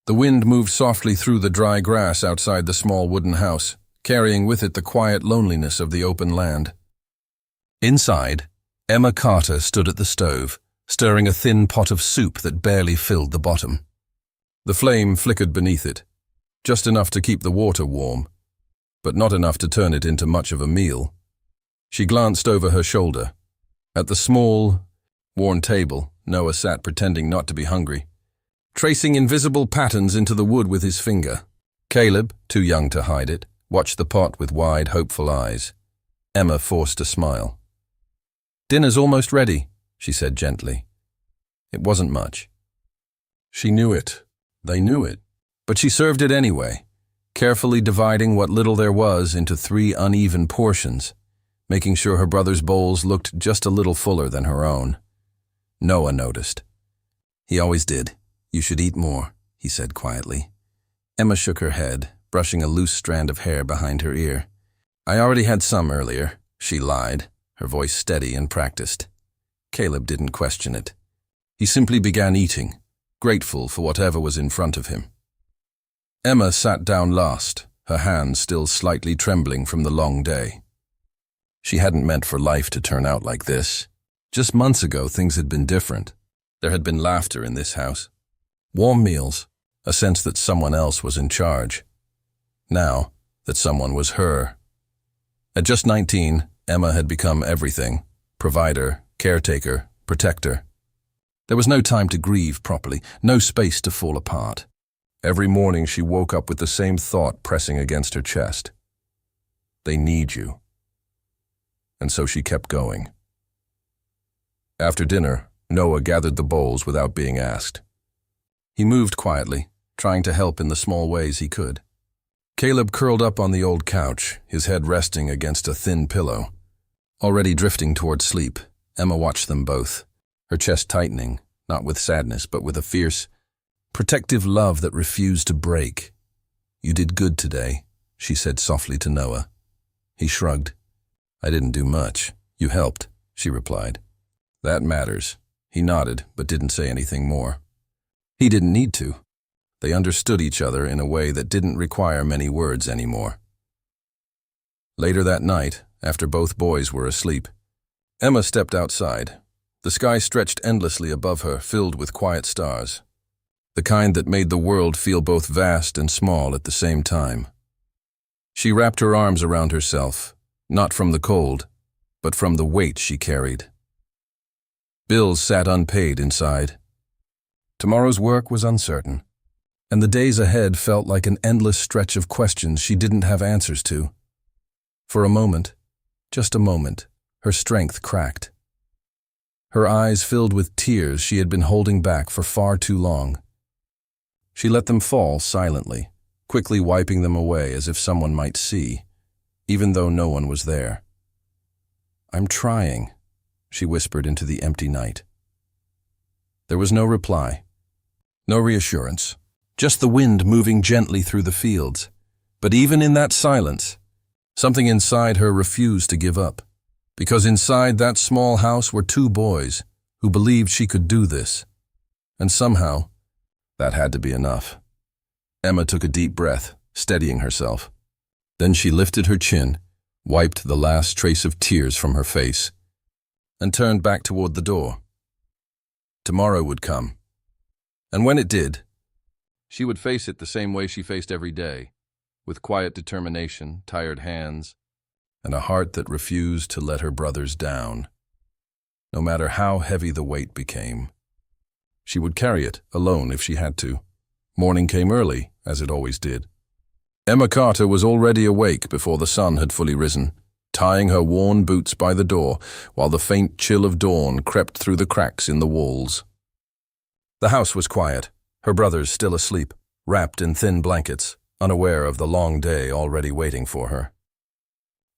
The wind moved softly through the dry grass outside the small wooden house, carrying with it the quiet loneliness of the open land. Inside, Emma Carter stood at the stove, stirring a thin pot of soup that barely filled the bottom. The flame flickered beneath it, just enough to keep the water warm, but not enough to turn it into much of a meal. She glanced over her shoulder. At the small, worn table, Noah sat pretending not to be hungry, tracing invisible patterns into the wood with his finger. Caleb, too young to hide it, watched the pot with wide, hopeful eyes. Emma forced a smile. "Dinner's almost ready," she said gently. It wasn't much. She knew it. They knew it. But she served it anyway, carefully dividing what little there was into 3 uneven portions, making sure her brother's bowls looked just a little fuller than her own. Noah noticed. "He always did. You should eat more," he said quietly. Emma shook her head, brushing a loose strand of hair behind her ear. "I already had some earlier," she lied, her voice steady and practiced. Caleb didn't question it. He simply began eating, grateful for whatever was in front of him. Emma sat down last, her hands still slightly trembling from the long day. She hadn't meant for life to turn out like this. Just months ago, things had been different. There had been laughter in this house, warm meals, a sense that someone else was in charge. Now, that someone was her. At just 19, Emma had become everything: provider, caretaker, protector. There was no time to grieve properly, no space to fall apart. Every morning she woke up with the same thought pressing against her chest. They need you. And so she kept going. After dinner, Noah gathered the bowls without being asked. He moved quietly, trying to help in the small ways he could. Caleb curled up on the old couch, his head resting against a thin pillow. Already drifting toward sleep, Emma watched them both, her chest tightening, not with sadness but with a fierce, protective love that refused to break. "You did good today," she said softly to Noah. He shrugged. "I didn't do much. You helped," she replied. "That matters." He nodded, but didn't say anything more. He didn't need to. They understood each other in a way that didn't require many words anymore. Later that night, after both boys were asleep, Emma stepped outside. The sky stretched endlessly above her, filled with quiet stars. The kind that made the world feel both vast and small at the same time. She wrapped her arms around herself, not from the cold, but from the weight she carried. Bills sat unpaid inside. Tomorrow's work was uncertain, and the days ahead felt like an endless stretch of questions she didn't have answers to. For a moment, just a moment, her strength cracked. Her eyes filled with tears she had been holding back for far too long. She let them fall silently, quickly wiping them away as if someone might see, even though no one was there. "I'm trying," she whispered into the empty night. There was no reply, no reassurance, just the wind moving gently through the fields. But even in that silence, something inside her refused to give up, because inside that small house were 2 boys who believed she could do this. And somehow, that had to be enough. Emma took a deep breath, steadying herself. Then she lifted her chin, wiped the last trace of tears from her face, and turned back toward the door. Tomorrow would come. And when it did, she would face it the same way she faced every day, with quiet determination, tired hands, and a heart that refused to let her brothers down. No matter how heavy the weight became, she would carry it alone if she had to. Morning came early, as it always did. Emma Carter was already awake before the sun had fully risen, tying her worn boots by the door while the faint chill of dawn crept through the cracks in the walls. The house was quiet, her brothers still asleep, wrapped in thin blankets, unaware of the long day already waiting for her.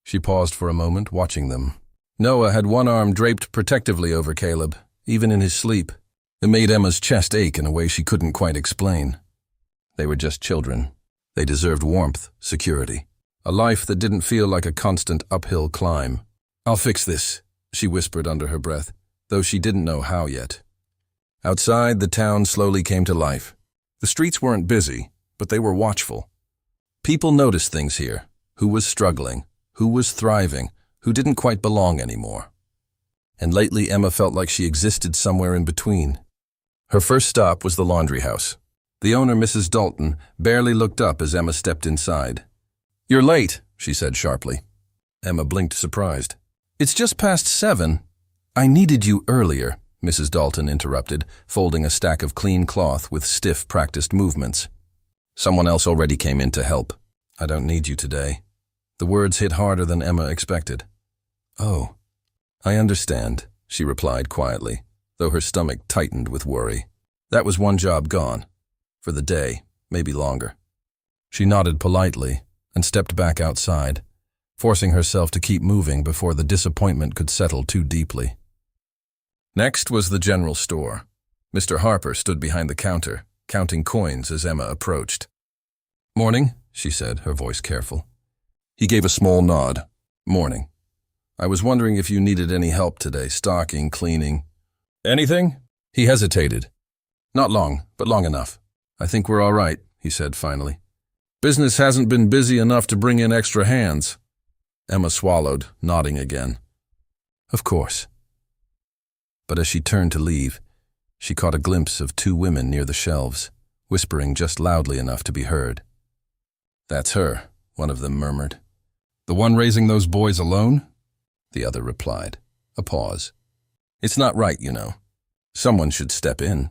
She paused for a moment, watching them. Noah had one arm draped protectively over Caleb, even in his sleep. It made Emma's chest ache in a way she couldn't quite explain. They were just children. They deserved warmth, security, a life that didn't feel like a constant uphill climb. "I'll fix this," she whispered under her breath, though she didn't know how yet. Outside, the town slowly came to life. The streets weren't busy, but they were watchful. People noticed things here: who was struggling, who was thriving, who didn't quite belong anymore. And lately Emma felt like she existed somewhere in between. Her first stop was the laundry house. The owner, Mrs. Dalton, barely looked up as Emma stepped inside. "You're late," she said sharply. Emma blinked, surprised. "It's just past 7. "I needed you earlier," Mrs. Dalton interrupted, folding a stack of clean cloth with stiff, practiced movements. "Someone else already came in to help. I don't need you today." The words hit harder than Emma expected. "Oh, I understand," she replied quietly, though her stomach tightened with worry. That was one job gone. For the day, maybe longer. She nodded politely and stepped back outside, forcing herself to keep moving before the disappointment could settle too deeply. Next was the general store. Mr. Harper stood behind the counter, counting coins as Emma approached. "Morning," she said, her voice careful. He gave a small nod. "Morning. I was wondering if you needed any help today, stocking, cleaning." "Anything?" He hesitated. "Not long, but long enough. I think we're all right," he said finally. "Business hasn't been busy enough to bring in extra hands." Emma swallowed, nodding again. "Of course." But as she turned to leave, she caught a glimpse of 2 women near the shelves, whispering just loudly enough to be heard. "That's her," one of them murmured. "The one raising those boys alone?" The other replied. A pause. "It's not right, you know. Someone should step in."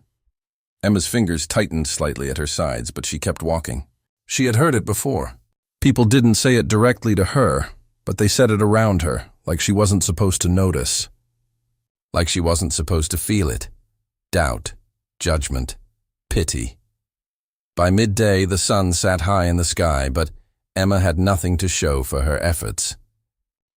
Emma's fingers tightened slightly at her sides, but she kept walking. She had heard it before. People didn't say it directly to her, but they said it around her, like she wasn't supposed to notice. Like she wasn't supposed to feel it. Doubt, judgment, pity. By midday, the sun sat high in the sky, but Emma had nothing to show for her efforts.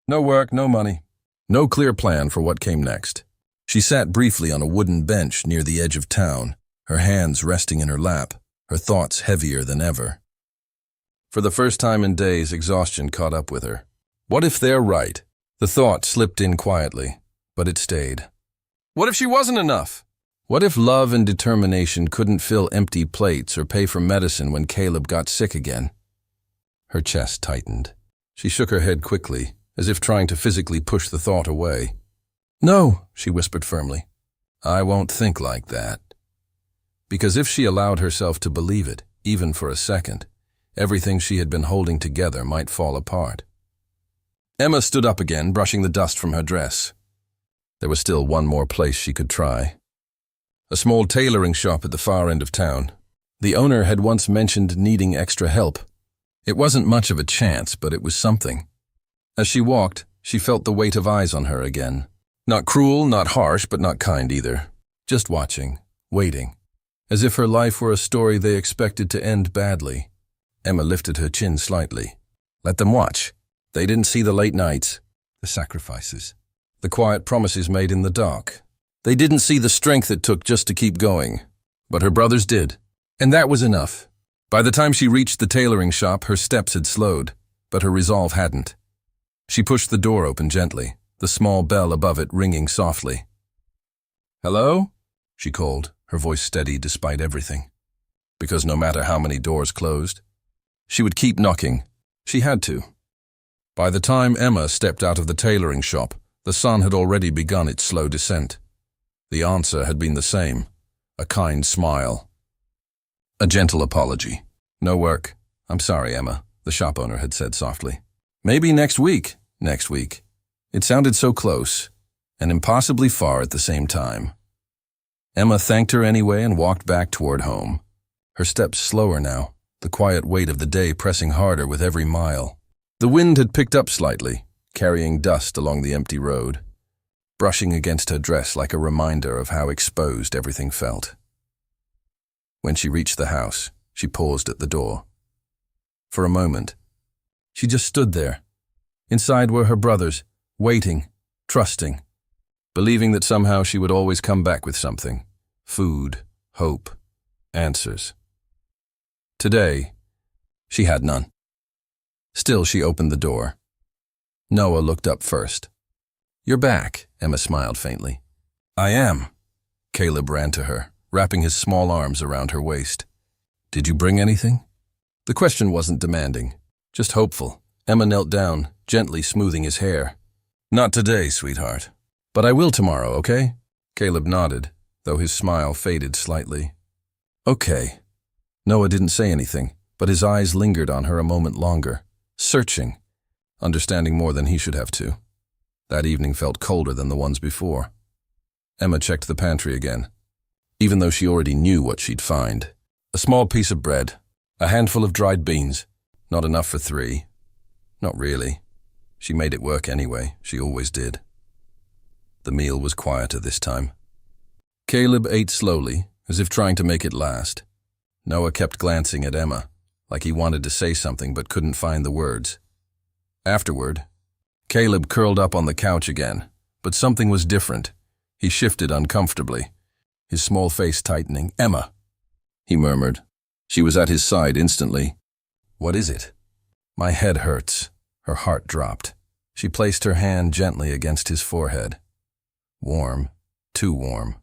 No work, no money. No clear plan for what came next. She sat briefly on a wooden bench near the edge of town, her hands resting in her lap, her thoughts heavier than ever. For the first time in days, exhaustion caught up with her. What if they're right? The thought slipped in quietly, but it stayed. What if she wasn't enough? What if love and determination couldn't fill empty plates or pay for medicine when Caleb got sick again? Her chest tightened. She shook her head quickly, as if trying to physically push the thought away. "No," she whispered firmly. "I won't think like that." Because if she allowed herself to believe it, even for a second, everything she had been holding together might fall apart. Emma stood up again, brushing the dust from her dress. There was still one more place she could try. A small tailoring shop at the far end of town. The owner had once mentioned needing extra help. It wasn't much of a chance, but it was something. As she walked, she felt the weight of eyes on her again. Not cruel, not harsh, but not kind either. Just watching, waiting. As if her life were a story they expected to end badly. Emma lifted her chin slightly. Let them watch. They didn't see the late nights, the sacrifices, the quiet promises made in the dark. They didn't see the strength it took just to keep going. But her brothers did. And that was enough. By the time she reached the tailoring shop, her steps had slowed, but her resolve hadn't. She pushed the door open gently, the small bell above it ringing softly. "Hello?" she called, her voice steady despite everything. Because no matter how many doors closed, she would keep knocking. She had to. By the time Emma stepped out of the tailoring shop, the sun had already begun its slow descent. The answer had been the same, a kind smile. A gentle apology. "No work. I'm sorry, Emma," the shop owner had said softly. "Maybe next week." Next week. It sounded so close, and impossibly far at the same time. Emma thanked her anyway and walked back toward home. Her steps slower now, the quiet weight of the day pressing harder with every mile. The wind had picked up slightly, carrying dust along the empty road, brushing against her dress like a reminder of how exposed everything felt. When she reached the house, she paused at the door. For a moment, she just stood there. Inside were her brothers, waiting, trusting, believing that somehow she would always come back with something. Food, hope, answers. Today, she had none. Still, she opened the door. Noah looked up first. "You're back," Emma smiled faintly. "I am." Caleb ran to her, wrapping his small arms around her waist. Did you bring anything? The question wasn't demanding, just hopeful. Emma knelt down, gently smoothing his hair. Not today, sweetheart. But I will tomorrow, okay? Caleb nodded, though his smile faded slightly. Okay. Noah didn't say anything, but his eyes lingered on her a moment longer, searching, understanding more than he should have to. That evening felt colder than the ones before. Emma checked the pantry again, even though she already knew what she'd find. A small piece of bread, a handful of dried beans, not enough for 3. Not really. She made it work anyway, she always did. The meal was quieter this time. Caleb ate slowly, as if trying to make it last. Noah kept glancing at Emma, like he wanted to say something but couldn't find the words. Afterward, Caleb curled up on the couch again, but something was different. He shifted uncomfortably, his small face tightening. "Emma," he murmured. She was at his side instantly. "What is it?" "My head hurts." Her heart dropped. She placed her hand gently against his forehead. Warm, too warm.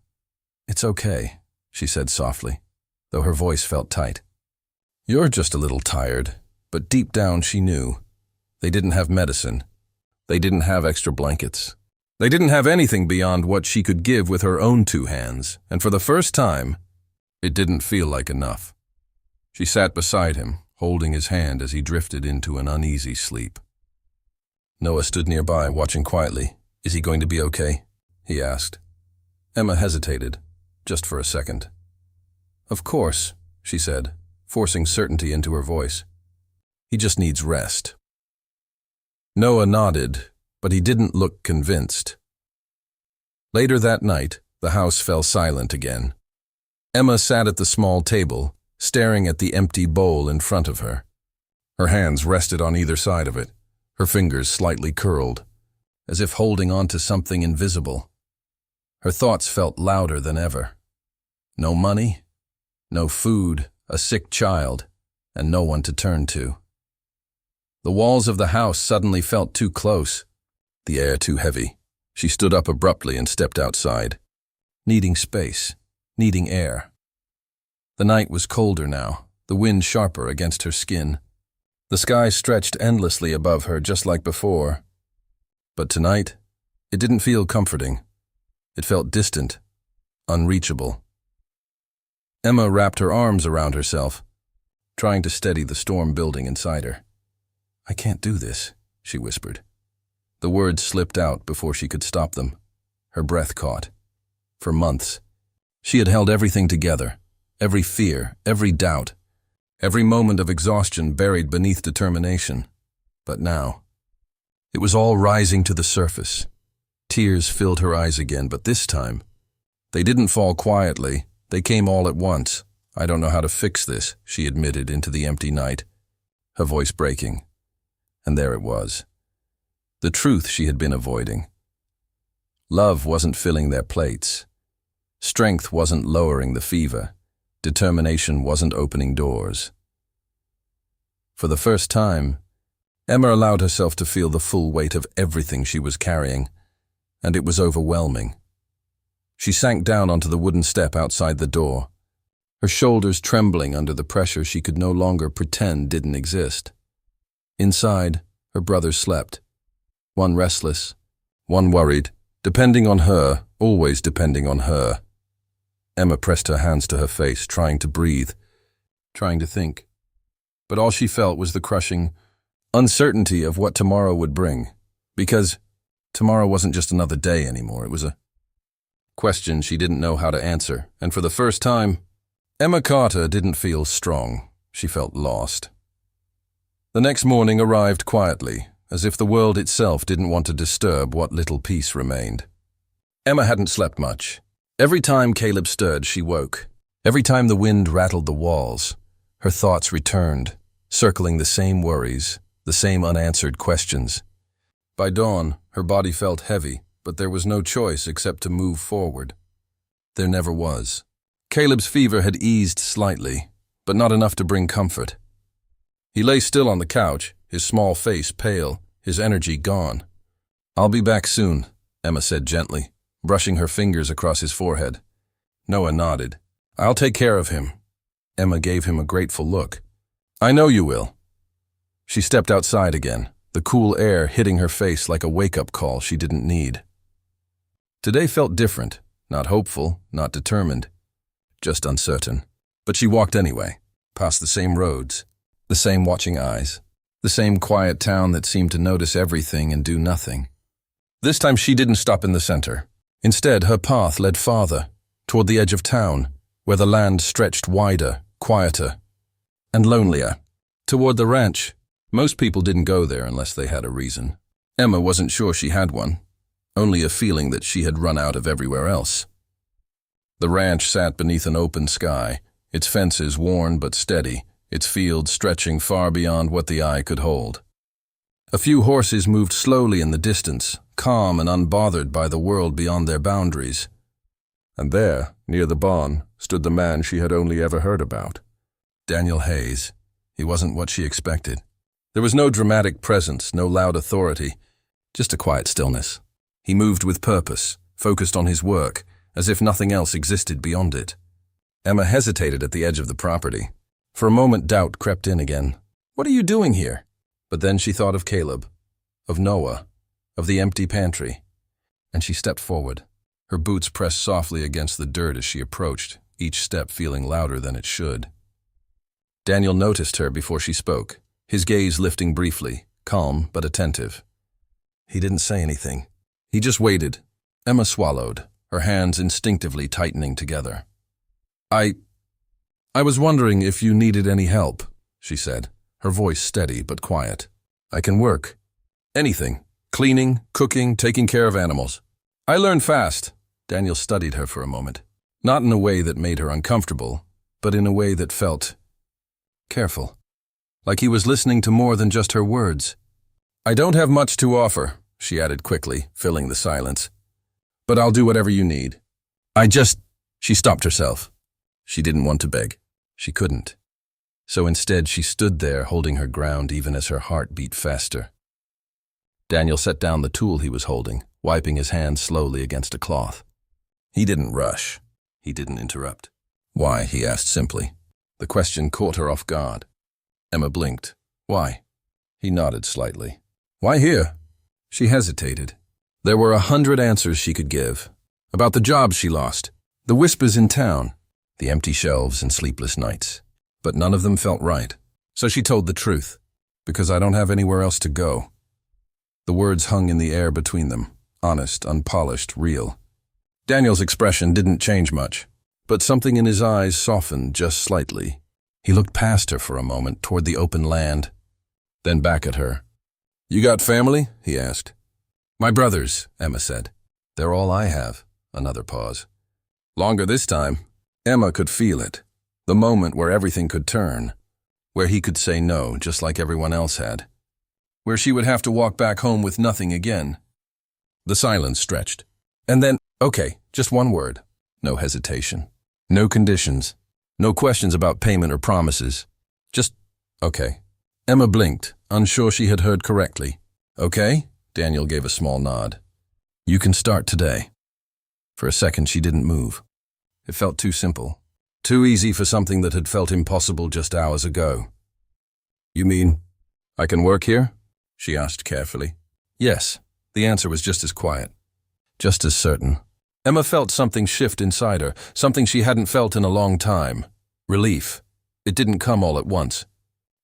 "It's okay," she said softly, though her voice felt tight. "You're just a little tired," but deep down she knew. They didn't have medicine. They didn't have extra blankets. They didn't have anything beyond what she could give with her own 2 hands, and for the first time, it didn't feel like enough. She sat beside him, holding his hand as he drifted into an uneasy sleep. Noah stood nearby, watching quietly. "Is he going to be okay?" he asked. Emma hesitated, just for a second. "Of course," she said, forcing certainty into her voice. "He just needs rest." Noah nodded, but he didn't look convinced. Later that night, the house fell silent again. Emma sat at the small table, staring at the empty bowl in front of her. Her hands rested on either side of it, her fingers slightly curled, as if holding on to something invisible. Her thoughts felt louder than ever. No money, no food, a sick child, and no one to turn to. The walls of the house suddenly felt too close, the air too heavy. She stood up abruptly and stepped outside, needing space, needing air. The night was colder now, the wind sharper against her skin. The sky stretched endlessly above her just like before. But tonight, it didn't feel comforting. It felt distant, unreachable. Emma wrapped her arms around herself, trying to steady the storm building inside her. "I can't do this," she whispered. The words slipped out before she could stop them. Her breath caught. For months, she had held everything together, every fear, every doubt, every moment of exhaustion buried beneath determination. But now, it was all rising to the surface. Tears filled her eyes again, but this time, they didn't fall quietly, they came all at once. "I don't know how to fix this," she admitted into the empty night, her voice breaking. And there it was. The truth she had been avoiding. Love wasn't filling their plates. Strength wasn't lowering the fever. Determination wasn't opening doors. For the first time, Emma allowed herself to feel the full weight of everything she was carrying, and it was overwhelming. She sank down onto the wooden step outside the door, her shoulders trembling under the pressure she could no longer pretend didn't exist. Inside, her brothers slept, one restless, one worried, depending on her, always depending on her. Emma pressed her hands to her face, trying to breathe, trying to think. But all she felt was the crushing uncertainty of what tomorrow would bring, because tomorrow wasn't just another day anymore. It was a question she didn't know how to answer, and for the first time, Emma Carter didn't feel strong. She felt lost. The next morning arrived quietly, as if the world itself didn't want to disturb what little peace remained. Emma hadn't slept much. Every time Caleb stirred, she woke. Every time the wind rattled the walls, her thoughts returned, circling the same worries, the same unanswered questions. By dawn, her body felt heavy, but there was no choice except to move forward. There never was. Caleb's fever had eased slightly, but not enough to bring comfort. He lay still on the couch, his small face pale, his energy gone. "I'll be back soon," Emma said gently, brushing her fingers across his forehead. Noah nodded. "I'll take care of him." Emma gave him a grateful look. I know you will. She stepped outside again, the cool air hitting her face like a wake-up call she didn't need. Today felt different, not hopeful, not determined, just uncertain. But she walked anyway, past the same roads, the same watching eyes, the same quiet town that seemed to notice everything and do nothing. This time she didn't stop in the center. Instead, her path led farther, toward the edge of town, where the land stretched wider, quieter, and lonelier. Toward the ranch. Most people didn't go there unless they had a reason. Emma wasn't sure she had one, only a feeling that she had run out of everywhere else. The ranch sat beneath an open sky, its fences worn but steady, its fields stretching far beyond what the eye could hold. A few horses moved slowly in the distance, calm and unbothered by the world beyond their boundaries. And there, near the barn, stood the man she had only ever heard about. Daniel Hayes. He wasn't what she expected. There was no dramatic presence, no loud authority, just a quiet stillness. He moved with purpose, focused on his work, as if nothing else existed beyond it. Emma hesitated at the edge of the property. For a moment doubt crept in again. What are you doing here? But then she thought of Caleb, of Noah, of the empty pantry, and she stepped forward. Her boots pressed softly against the dirt as she approached, each step feeling louder than it should. Daniel noticed her before she spoke, his gaze lifting briefly, calm but attentive. He didn't say anything. He just waited. Emma swallowed, her hands instinctively tightening together. I was wondering if you needed any help, she said, her voice steady but quiet. I can work. Anything. Cleaning, cooking, taking care of animals. I learn fast. Daniel studied her for a moment. Not in a way that made her uncomfortable, but in a way that felt careful. Like he was listening to more than just her words. I don't have much to offer, she added quickly, filling the silence. But I'll do whatever you need. She stopped herself. She didn't want to beg. She couldn't. So instead she stood there holding her ground even as her heart beat faster. Daniel set down the tool he was holding, wiping his hands slowly against a cloth. He didn't rush. He didn't interrupt. Why, he asked simply. The question caught her off guard. Emma blinked. Why? He nodded slightly. Why here? She hesitated. There were 100 answers she could give. About the jobs she lost, the whispers in town, the empty shelves and sleepless nights. But none of them felt right. So she told the truth, because I don't have anywhere else to go. The words hung in the air between them, honest, unpolished, real. Daniel's expression didn't change much, but something in his eyes softened just slightly. He looked past her for a moment toward the open land, then back at her. You got family? He asked. My brothers, Emma said. They're all I have. Another pause. Longer this time. Emma could feel it. The moment where everything could turn. Where he could say no, just like everyone else had. Where she would have to walk back home with nothing again. The silence stretched. And then, okay, just one word. No hesitation. No conditions. No questions about payment or promises. Just, okay. Emma blinked, unsure she had heard correctly. Okay? Daniel gave a small nod. You can start today. For a second, she didn't move. It felt too simple. Too easy for something that had felt impossible just hours ago. You mean, I can work here? She asked carefully. Yes. The answer was just as quiet. Just as certain. Emma felt something shift inside her, something she hadn't felt in a long time. Relief. It didn't come all at once.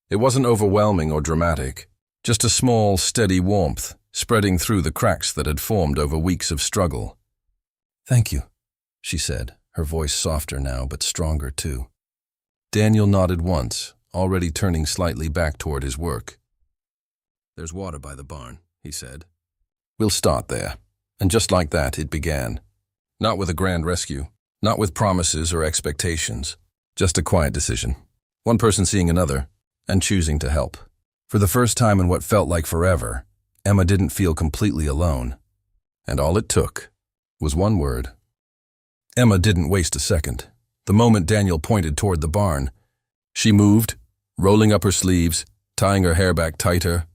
It wasn't overwhelming or dramatic. Just a small, steady warmth, spreading through the cracks that had formed over weeks of struggle. Thank you, she said, her voice softer now but stronger too. Daniel nodded once, already turning slightly back toward his work. There's water by the barn, he said. We'll start there. And just like that, it began. Not with a grand rescue, not with promises or expectations, just a quiet decision. One person seeing another, and choosing to help. For the first time in what felt like forever, Emma didn't feel completely alone. And all it took was one word. Emma didn't waste a second. The moment Daniel pointed toward the barn, she moved, rolling up her sleeves, tying her hair back tighter,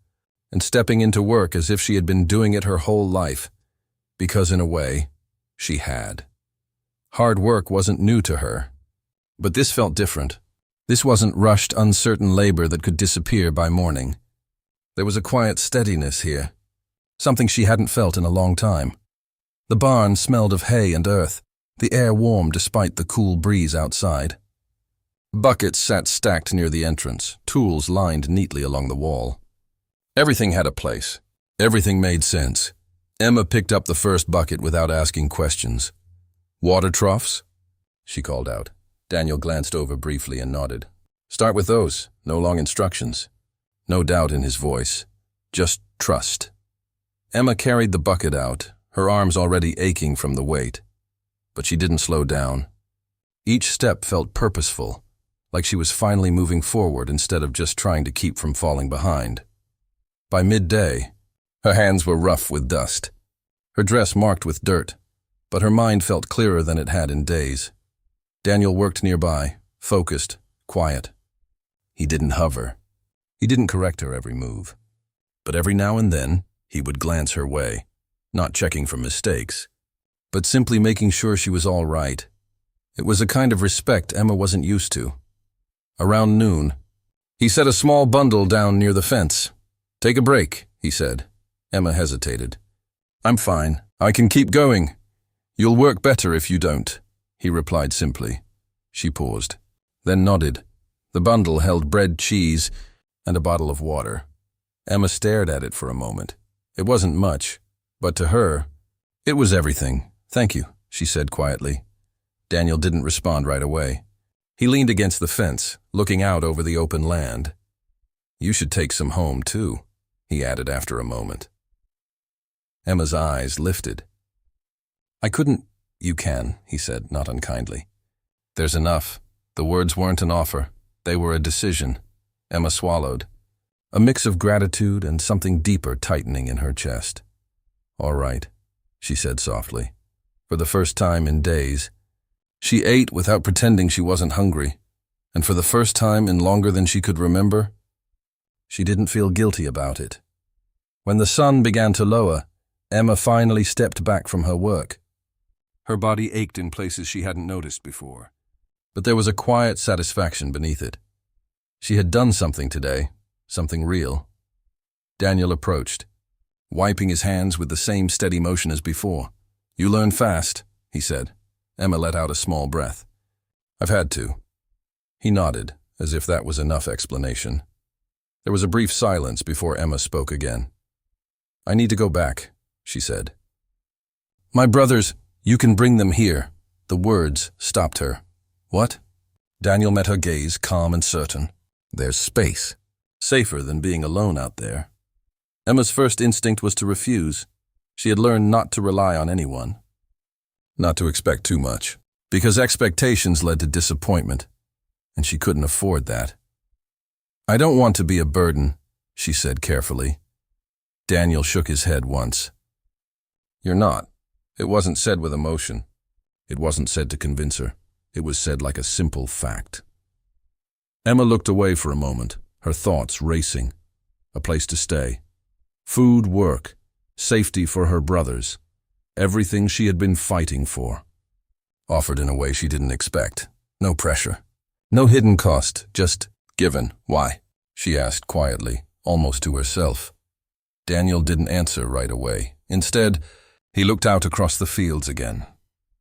and stepping into work as if she had been doing it her whole life, because in a way, she had. Hard work wasn't new to her, but this felt different, This wasn't rushed, uncertain labor that could disappear by morning. There was a quiet steadiness here, something she hadn't felt in a long time. The barn smelled of hay and earth, the air warm despite the cool breeze outside. Buckets sat stacked near the entrance, tools lined neatly along the wall. Everything had a place. Everything made sense. Emma picked up the first bucket without asking questions. "Water troughs?" she called out. Daniel glanced over briefly and nodded. "Start with those. No long instructions." No doubt in his voice. Just trust. Emma carried the bucket out, her arms already aching from the weight. But she didn't slow down. Each step felt purposeful, like she was finally moving forward instead of just trying to keep from falling behind. By midday, her hands were rough with dust, her dress marked with dirt, but her mind felt clearer than it had in days. Daniel worked nearby, focused, quiet. He didn't hover. He didn't correct her every move. But every now and then, he would glance her way, not checking for mistakes, but simply making sure she was all right. It was a kind of respect Emma wasn't used to. Around noon, he set a small bundle down near the fence. "Take a break," he said. Emma hesitated. "I'm fine. I can keep going." "You'll work better if you don't," he replied simply. She paused, then nodded. The bundle held bread, cheese, and a bottle of water. Emma stared at it for a moment. It wasn't much, but to her, it was everything. "Thank you," she said quietly. Daniel didn't respond right away. He leaned against the fence, looking out over the open land. "You should take some home, too," he added after a moment. Emma's eyes lifted. "I couldn't—" "You can," he said, not unkindly. "There's enough." The words weren't an offer. They were a decision. Emma swallowed. A mix of gratitude and something deeper tightening in her chest. "All right," she said softly. For the first time in days, she ate without pretending she wasn't hungry, and for the first time in longer than she could remember, she didn't feel guilty about it. When the sun began to lower, Emma finally stepped back from her work. Her body ached in places she hadn't noticed before, but there was a quiet satisfaction beneath it. She had done something today, something real. Daniel approached, wiping his hands with the same steady motion as before. "You learn fast," he said. Emma let out a small breath. "I've had to." He nodded, as if that was enough explanation. There was a brief silence before Emma spoke again. "I need to go back," she said. "My brothers, you can bring them here." The words stopped her. "What?" Daniel met her gaze, calm and certain. "There's space. Safer than being alone out there." Emma's first instinct was to refuse. She had learned not to rely on anyone. Not to expect too much, because expectations led to disappointment, and she couldn't afford that. "I don't want to be a burden," she said carefully. Daniel shook his head once. "You're not." It wasn't said with emotion. It wasn't said to convince her. It was said like a simple fact. Emma looked away for a moment, her thoughts racing. A place to stay. Food, work, safety for her brothers. Everything she had been fighting for. Offered in a way she didn't expect. No pressure. No hidden cost, just given. "Why?" she asked quietly, almost to herself. Daniel didn't answer right away. Instead, he looked out across the fields again.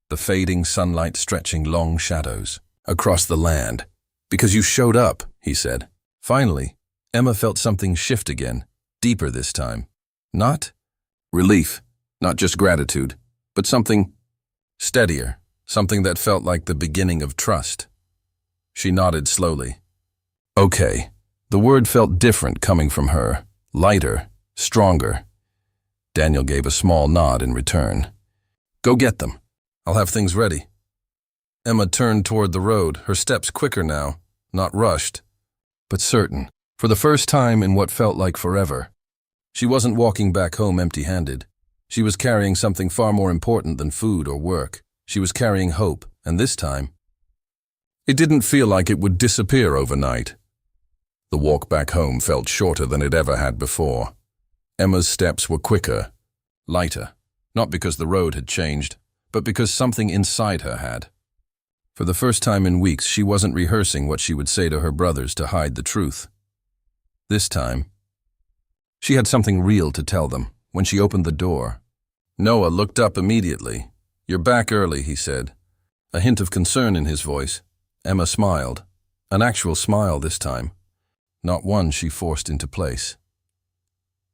The fading sunlight stretching long shadows. "Across the land. Because you showed up," he said. Finally, Emma felt something shift again, deeper this time. Not relief, not just gratitude, but something steadier, something that felt like the beginning of trust. She nodded slowly. "Okay." The word felt different coming from her, lighter, stronger. Daniel gave a small nod in return. "Go get them. I'll have things ready." Emma turned toward the road, her steps quicker now, not rushed, but certain, for the first time in what felt like forever. She wasn't walking back home empty-handed. She was carrying something far more important than food or work. She was carrying hope, and this time, it didn't feel like it would disappear overnight. The walk back home felt shorter than it ever had before. Emma's steps were quicker, lighter, not because the road had changed, but because something inside her had. For the first time in weeks, she wasn't rehearsing what she would say to her brothers to hide the truth. This time, she had something real to tell them. When she opened the door, Noah looked up immediately. "You're back early," he said, a hint of concern in his voice. Emma smiled, an actual smile this time, not one she forced into place.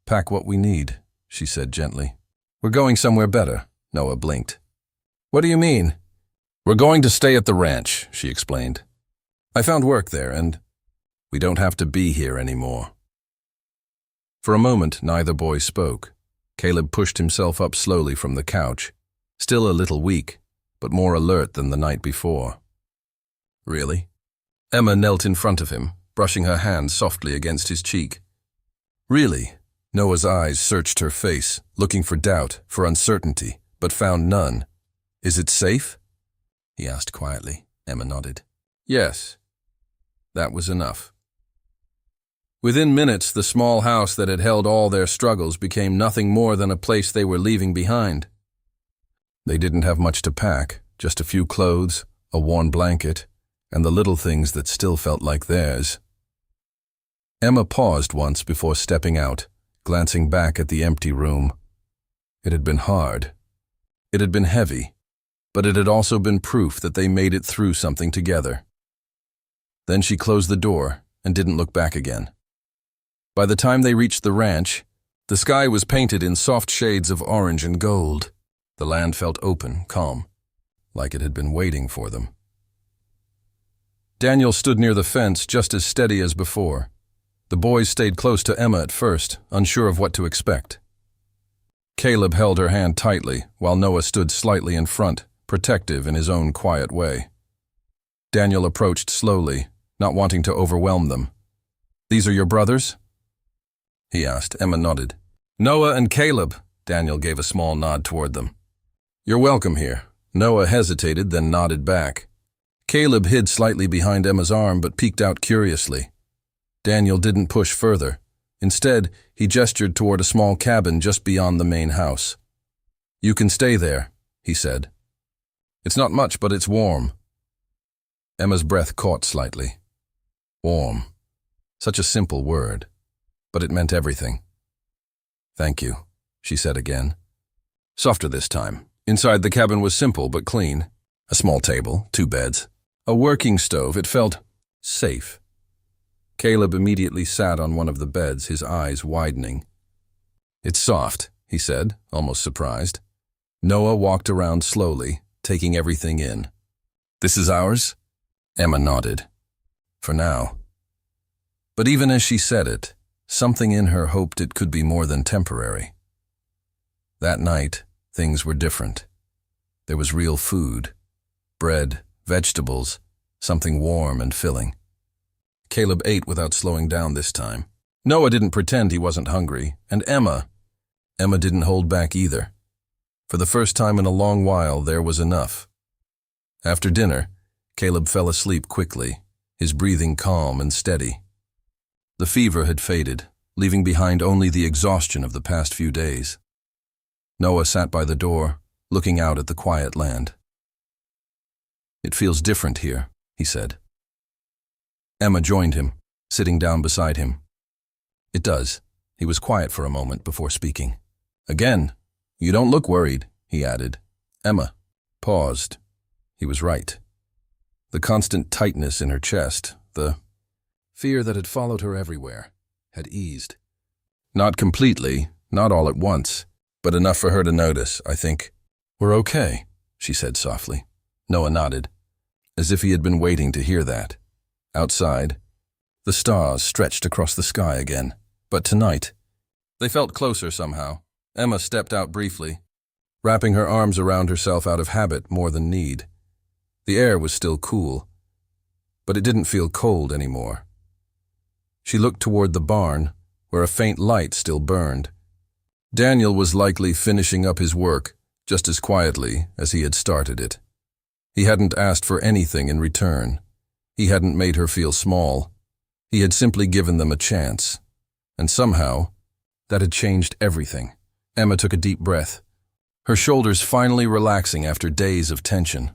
"Pack what we need," she said gently. "We're going somewhere better," Noah blinked. "What do you mean?" "We're going to stay at the ranch," she explained. "I found work there, and we don't have to be here anymore." For a moment, neither boy spoke. Caleb pushed himself up slowly from the couch, still a little weak, but more alert than the night before. "Really?" Emma knelt in front of him, brushing her hand softly against his cheek. "Really?" Noah's eyes searched her face, looking for doubt, for uncertainty, but found none. "Is it safe?" he asked quietly. Emma nodded. "Yes." That was enough. Within minutes, the small house that had held all their struggles became nothing more than a place they were leaving behind. They didn't have much to pack, just a few clothes, a worn blanket, and the little things that still felt like theirs. Emma paused once before stepping out, glancing back at the empty room. It had been hard. It had been heavy, but it had also been proof that they made it through something together. Then she closed the door and didn't look back again. By the time they reached the ranch, the sky was painted in soft shades of orange and gold. The land felt open, calm, like it had been waiting for them. Daniel stood near the fence just as steady as before. The boys stayed close to Emma at first, unsure of what to expect. Caleb held her hand tightly, while Noah stood slightly in front, protective in his own quiet way. Daniel approached slowly, not wanting to overwhelm them. "These are your brothers?" he asked. Emma nodded. "Noah and Caleb," Daniel gave a small nod toward them. "You're welcome here." Noah hesitated, then nodded back. Caleb hid slightly behind Emma's arm but peeked out curiously. Daniel didn't push further. Instead, he gestured toward a small cabin just beyond the main house. "You can stay there," he said. "It's not much, but it's warm." Emma's breath caught slightly. Warm. Such a simple word, but it meant everything. "Thank you," she said again. Softer this time. Inside the cabin was simple but clean. A small table, 2 beds, a working stove. It felt safe. Caleb immediately sat on one of the beds, his eyes widening. "It's soft," he said, almost surprised. Noah walked around slowly, taking everything in. "This is ours?" Emma nodded. "For now." But even as she said it, something in her hoped it could be more than temporary. That night, things were different. There was real food. Bread, vegetables, something warm and filling. Caleb ate without slowing down this time. Noah didn't pretend he wasn't hungry, and Emma didn't hold back either. For the first time in a long while, there was enough. After dinner, Caleb fell asleep quickly, his breathing calm and steady. The fever had faded, leaving behind only the exhaustion of the past few days. Noah sat by the door, looking out at the quiet land. "It feels different here," he said. Emma joined him, sitting down beside him. "It does." He was quiet for a moment before speaking. "Again, you don't look worried," he added. Emma paused. He was right. The constant tightness in her chest, the fear that had followed her everywhere, had eased. Not completely, not all at once, but enough for her to notice, I think. "We're okay," she said softly. Noah nodded, as if he had been waiting to hear that. Outside, the stars stretched across the sky again, but tonight, they felt closer somehow. Emma stepped out briefly, wrapping her arms around herself out of habit more than need. The air was still cool, but it didn't feel cold anymore. She looked toward the barn, where a faint light still burned. Daniel was likely finishing up his work just as quietly as he had started it. He hadn't asked for anything in return. He hadn't made her feel small. He had simply given them a chance. And somehow, that had changed everything. Emma took a deep breath, her shoulders finally relaxing after days of tension.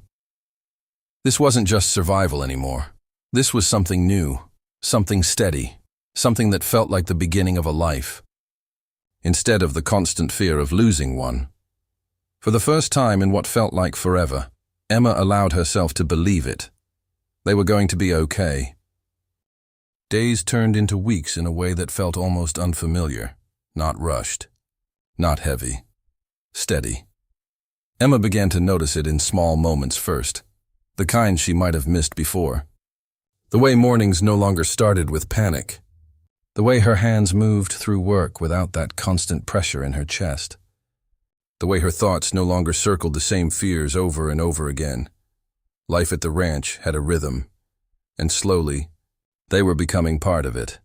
This wasn't just survival anymore. This was something new, something steady, something that felt like the beginning of a life, instead of the constant fear of losing one. For the first time in what felt like forever, Emma allowed herself to believe it. They were going to be okay. Days turned into weeks in a way that felt almost unfamiliar, not rushed, not heavy, steady. Emma began to notice it in small moments first, the kind she might have missed before. The way mornings no longer started with panic. The way her hands moved through work without that constant pressure in her chest. The way her thoughts no longer circled the same fears over and over again. Life at the ranch had a rhythm, and slowly, they were becoming part of it.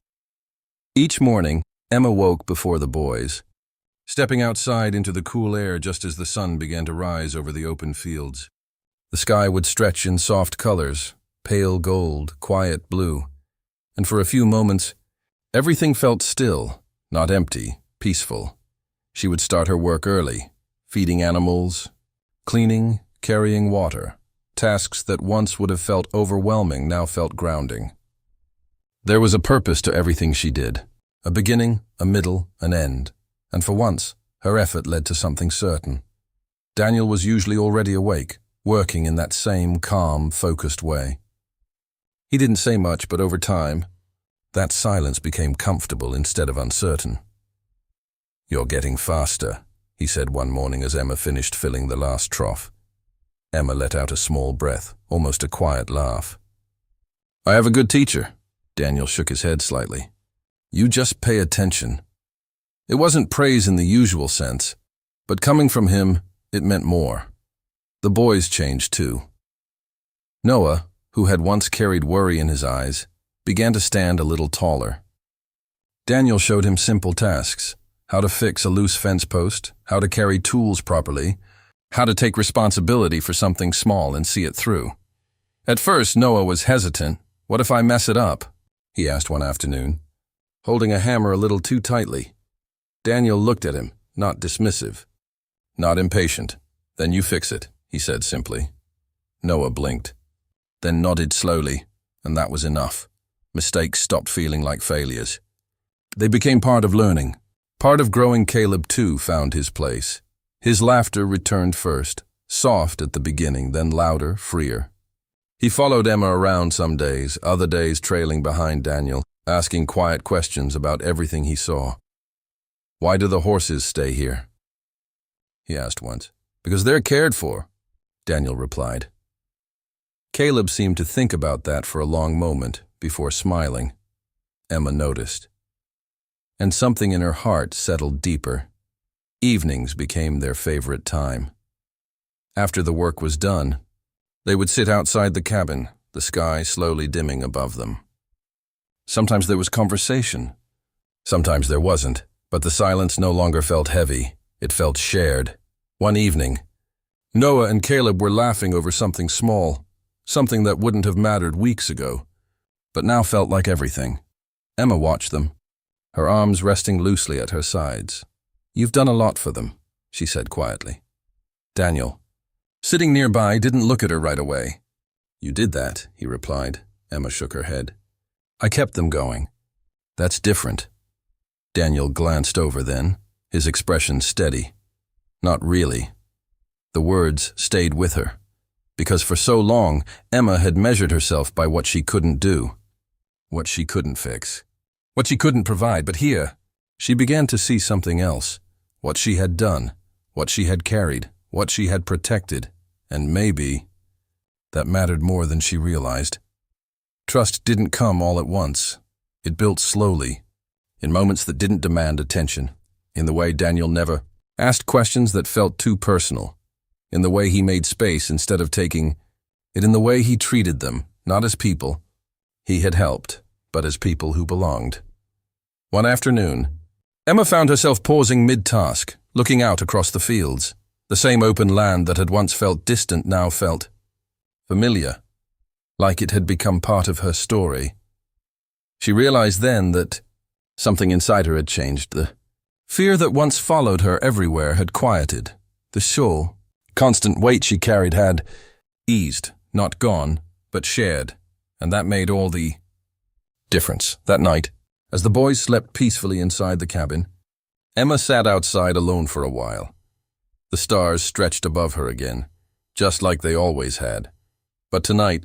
Each morning, Emma woke before the boys, stepping outside into the cool air just as the sun began to rise over the open fields. The sky would stretch in soft colors, pale gold, quiet blue, and for a few moments, everything felt still, not empty, peaceful. She would start her work early, feeding animals, cleaning, carrying water. Tasks that once would have felt overwhelming now felt grounding. There was a purpose to everything she did, a beginning, a middle, an end, and for once, her effort led to something certain. Daniel was usually already awake, working in that same calm, focused way. He didn't say much, but over time, that silence became comfortable instead of uncertain. "You're getting faster," he said one morning as Emma finished filling the last trough. Emma let out a small breath, almost a quiet laugh. "I have a good teacher." Daniel shook his head slightly. "You just pay attention." It wasn't praise in the usual sense, but coming from him, it meant more. The boys changed too. Noah, who had once carried worry in his eyes, began to stand a little taller. Daniel showed him simple tasks: how to fix a loose fence post, how to carry tools properly, how to take responsibility for something small and see it through. At first, Noah was hesitant. "What if I mess it up?" he asked one afternoon, holding a hammer a little too tightly. Daniel looked at him, not dismissive, not impatient. "Then you fix it," he said simply. Noah blinked, then nodded slowly, and that was enough. Mistakes stopped feeling like failures. They became part of learning. Part of growing. Caleb too found his place. His laughter returned first, soft at the beginning, then louder, freer. He followed Emma around some days, other days trailing behind Daniel, asking quiet questions about everything he saw. "Why do the horses stay here?" he asked once. "Because they're cared for," Daniel replied. Caleb seemed to think about that for a long moment before smiling. Emma noticed. And something in her heart settled deeper. Evenings became their favorite time. After the work was done, they would sit outside the cabin, the sky slowly dimming above them. Sometimes there was conversation. Sometimes there wasn't, but the silence no longer felt heavy. It felt shared. One evening, Noah and Caleb were laughing over something small, something that wouldn't have mattered weeks ago, but now felt like everything. Emma watched them, her arms resting loosely at her sides. "You've done a lot for them," she said quietly. Daniel, sitting nearby, didn't look at her right away. "You did that," he replied. Emma shook her head. "I kept them going." "That's different." Daniel glanced over then, his expression steady. "Not really." The words stayed with her, because for so long, Emma had measured herself by what she couldn't do, what she couldn't fix, what she couldn't provide. But here, she began to see something else, what she had done, what she had carried, what she had protected, and maybe that mattered more than she realized. Trust didn't come all at once. It built slowly, in moments that didn't demand attention, in the way Daniel never asked questions that felt too personal, in the way he made space instead of taking it, in the way he treated them, not as people he had helped, but as people who belonged. One afternoon, Emma found herself pausing mid-task, looking out across the fields. The same open land that had once felt distant now felt familiar, like it had become part of her story. She realized then that something inside her had changed. The fear that once followed her everywhere had quieted. The sure, constant weight she carried had eased. Not gone, but shared, and that made all the difference. That night, as the boys slept peacefully inside the cabin, Emma sat outside alone for a while. The stars stretched above her again, just like they always had. But tonight,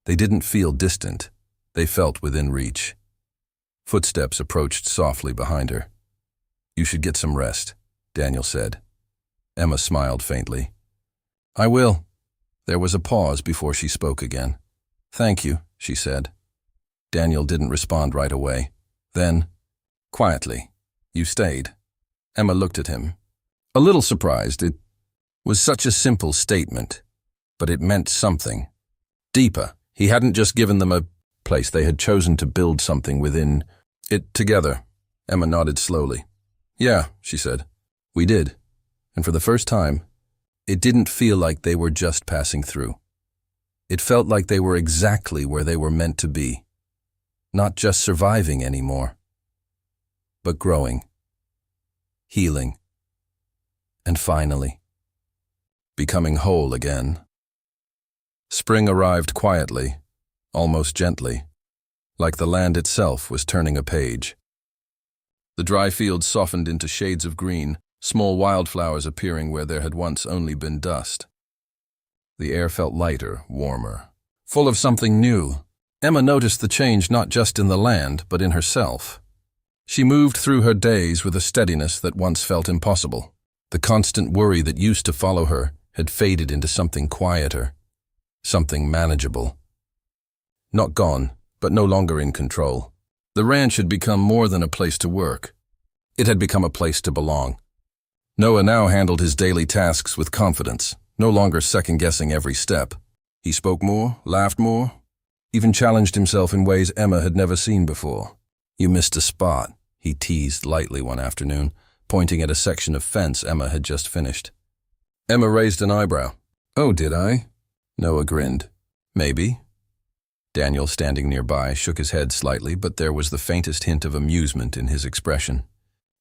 they didn't feel distant. They felt within reach. Footsteps approached softly behind her. "You should get some rest," Daniel said. Emma smiled faintly. "I will." There was a pause before she spoke again. "Thank you," she said. Daniel didn't respond right away. Then, quietly, "You stayed." Emma looked at him, a little surprised. It was such a simple statement, but it meant something deeper. He hadn't just given them a place, they had chosen to build something within it together. Emma nodded slowly. "Yeah," she said. "We did." And for the first time, it didn't feel like they were just passing through. It felt like they were exactly where they were meant to be. Not just surviving anymore, but growing, healing, and finally, becoming whole again. Spring arrived quietly, almost gently, like the land itself was turning a page. The dry fields softened into shades of green, small wildflowers appearing where there had once only been dust. The air felt lighter, warmer, full of something new. Emma noticed the change not just in the land, but in herself. She moved through her days with a steadiness that once felt impossible. The constant worry that used to follow her had faded into something quieter, something manageable. Not gone, but no longer in control. The ranch had become more than a place to work. It had become a place to belong. Noah now handled his daily tasks with confidence, no longer second-guessing every step. He spoke more, laughed more, even challenged himself in ways Emma had never seen before. "You missed a spot," he teased lightly one afternoon, pointing at a section of fence Emma had just finished. Emma raised an eyebrow. "Oh, did I?" Noah grinned. "Maybe." Daniel, standing nearby, shook his head slightly, but there was the faintest hint of amusement in his expression.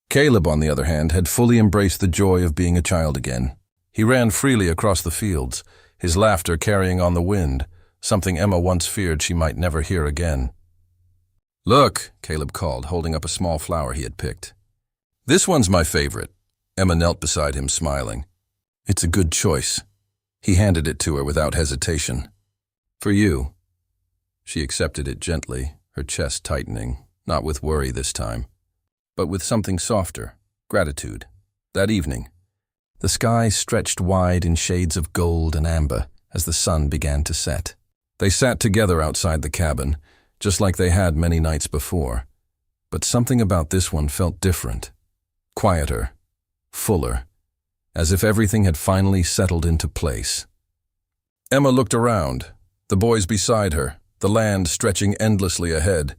Caleb, on the other hand, had fully embraced the joy of being a child again. He ran freely across the fields, his laughter carrying on the wind, something Emma once feared she might never hear again. "Look," Caleb called, holding up a small flower he had picked. "This one's my favorite." Emma knelt beside him, smiling. "It's a good choice." He handed it to her without hesitation. "For you." She accepted it gently, her chest tightening, not with worry this time, but with something softer, gratitude. That evening, the sky stretched wide in shades of gold and amber as the sun began to set. They sat together outside the cabin, just like they had many nights before. But something about this one felt different, quieter, fuller, as if everything had finally settled into place. Emma looked around, the boys beside her, the land stretching endlessly ahead,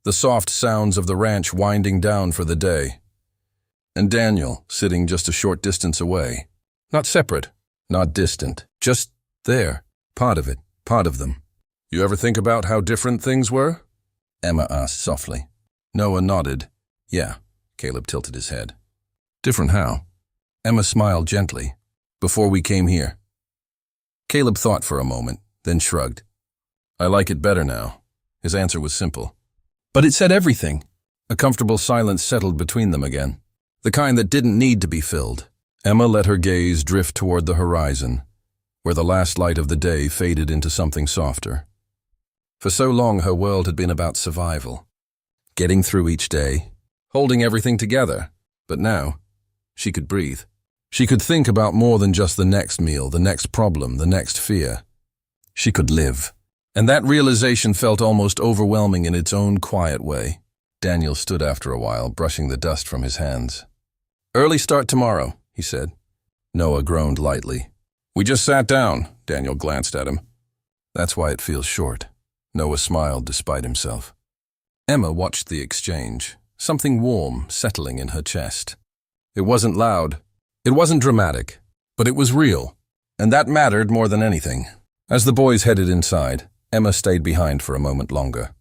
the soft sounds of the ranch winding down for the day. And Daniel, sitting just a short distance away. Not separate, not distant, just there, part of it, part of them. "You ever think about how different things were?" Emma asked softly. Noah nodded. "Yeah," Caleb tilted his head. "Different how?" Emma smiled gently. "Before we came here." Caleb thought for a moment, then shrugged. "I like it better now." His answer was simple. But it said everything. A comfortable silence settled between them again, the kind that didn't need to be filled. Emma let her gaze drift toward the horizon, where the last light of the day faded into something softer. For so long her world had been about survival, getting through each day, holding everything together. But now, she could breathe. She could think about more than just the next meal, the next problem, the next fear. She could live. And that realization felt almost overwhelming in its own quiet way. Daniel stood after a while, brushing the dust from his hands. "Early start tomorrow," he said. Noah groaned lightly. "We just sat down," Daniel glanced at him. "That's why it feels short." Noah smiled despite himself. Emma watched the exchange, something warm settling in her chest. It wasn't loud. It wasn't dramatic. But it was real. And that mattered more than anything. As the boys headed inside, Emma stayed behind for a moment longer.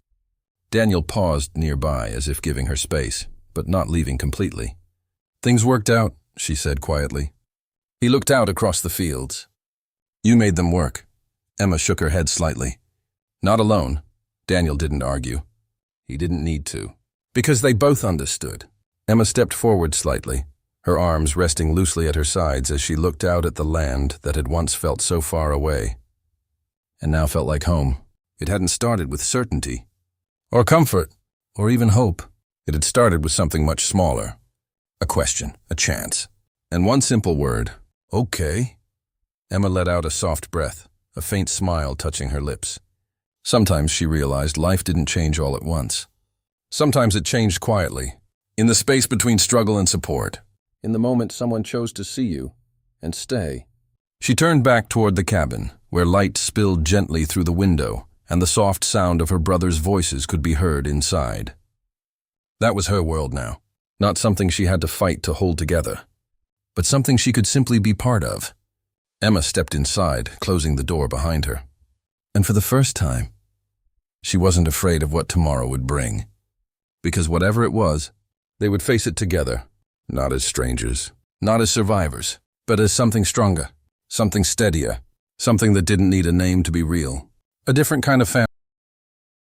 Daniel paused nearby as if giving her space, but not leaving completely. "Things worked out," she said quietly. He looked out across the fields. "You made them work." Emma shook her head slightly. Not alone. Daniel didn't argue. He didn't need to. Because they both understood. Emma stepped forward slightly, her arms resting loosely at her sides as she looked out at the land that had once felt so far away, and now felt like home. It hadn't started with certainty, or comfort, or even hope. It had started with something much smaller. A question, a chance, and one simple word, okay. Emma let out a soft breath, a faint smile touching her lips. Sometimes she realized life didn't change all at once. Sometimes it changed quietly, in the space between struggle and support, in the moment someone chose to see you and stay. She turned back toward the cabin, where light spilled gently through the window, and the soft sound of her brother's voices could be heard inside. That was her world now, not something she had to fight to hold together, but something she could simply be part of. Emma stepped inside, closing the door behind her. And for the first time, she wasn't afraid of what tomorrow would bring. Because whatever it was, they would face it together, not as strangers, not as survivors, but as something stronger, something steadier, something that didn't need a name to be real. A different kind of family.